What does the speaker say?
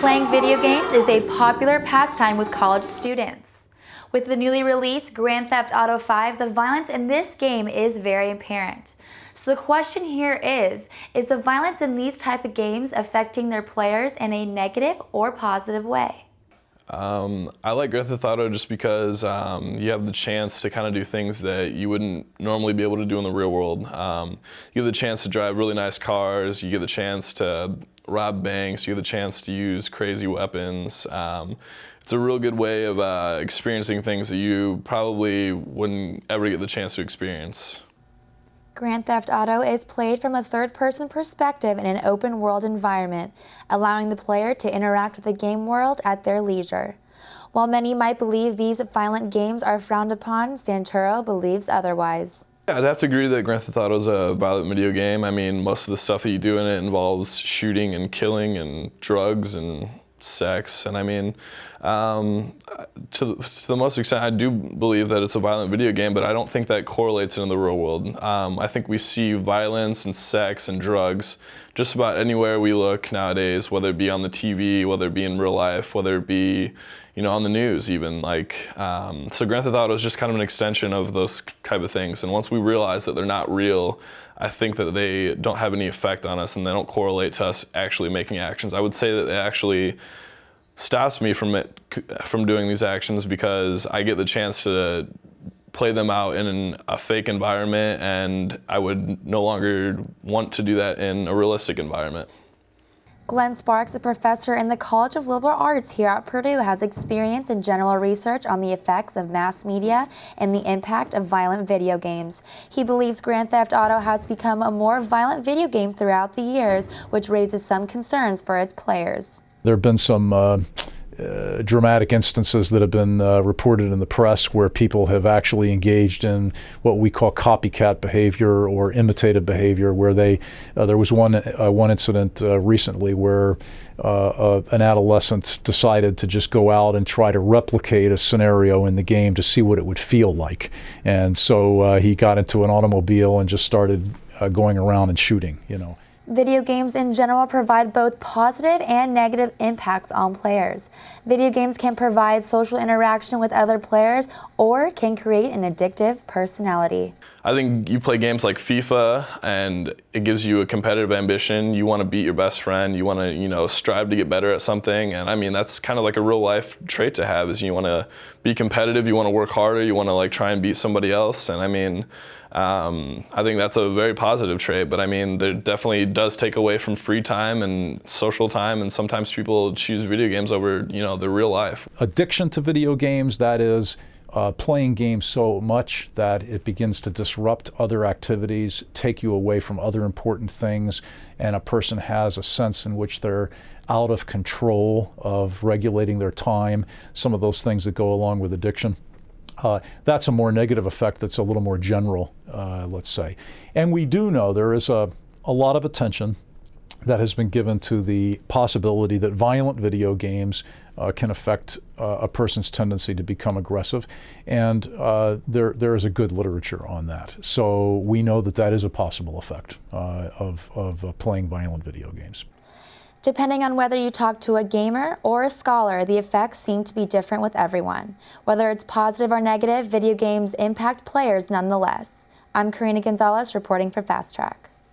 Playing video games is a popular pastime with college students. With the newly released Grand Theft Auto 5, the violence in this game is very apparent. So the question here is the violence in these type of games affecting their players in a negative or positive way? I like Grand Theft Auto just because you have the chance to kind of do things that you wouldn't normally be able to do in the real world. You get the chance to drive really nice cars, you get the chance to rob banks, you get the chance to use crazy weapons. It's a real good way of experiencing things that you probably wouldn't ever get the chance to experience. Grand Theft Auto is played from a third-person perspective in an open-world environment, allowing the player to interact with the game world at their leisure. While many might believe these violent games are frowned upon, Santoro believes otherwise. I'd have to agree that Grand Theft Auto is a violent video game. I mean, most of the stuff that you do in it involves shooting and killing and drugs and sex, and I mean, to the most extent, I do believe that it's a violent video game, but I don't think that correlates in the real world. I think we see violence and sex and drugs just about anywhere we look nowadays, whether it be on the TV, whether it be in real life, whether it be, on the news even. So Grand Theft Auto is just kind of an extension of those type of things, and once we realize that they're not real, I think that they don't have any effect on us and they don't correlate to us actually making actions. I would say that it actually stops me from doing these actions because I get the chance to play them out in a fake environment, and I would no longer want to do that in a realistic environment. Glenn Sparks, a professor in the College of Liberal Arts here at Purdue, has experience in general research on the effects of mass media and the impact of violent video games. He believes Grand Theft Auto has become a more violent video game throughout the years, which raises some concerns for its players. There have been some dramatic instances that have been reported in the press where people have actually engaged in what we call copycat behavior or imitative behavior, where there was one incident recently where an adolescent decided to just go out and try to replicate a scenario in the game to see what it would feel like. And so he got into an automobile and just started going around and shooting, Video games in general provide both positive and negative impacts on players. Video games can provide social interaction with other players or can create an addictive personality. I think you play games like FIFA and it gives you a competitive ambition. You want to beat your best friend. You want to, strive to get better at something. And I mean, that's kind of like a real life trait to have, is you want to be competitive. You want to work harder. You want to try and beat somebody else. And I mean, I think that's a very positive trait, but I mean, there definitely does take away from free time and social time, and sometimes people choose video games over, their real life. Addiction to video games, that is, playing games so much that it begins to disrupt other activities, take you away from other important things, and a person has a sense in which they're out of control of regulating their time, some of those things that go along with addiction. That's a more negative effect that's a little more general, let's say. And we do know there is a lot of attention that has been given to the possibility that violent video games can affect a person's tendency to become aggressive. And there is a good literature on that. So we know that is a possible effect of playing violent video games. Depending on whether you talk to a gamer or a scholar, the effects seem to be different with everyone. Whether it's positive or negative, video games impact players nonetheless. I'm Karina Gonzalez reporting for Fast Track.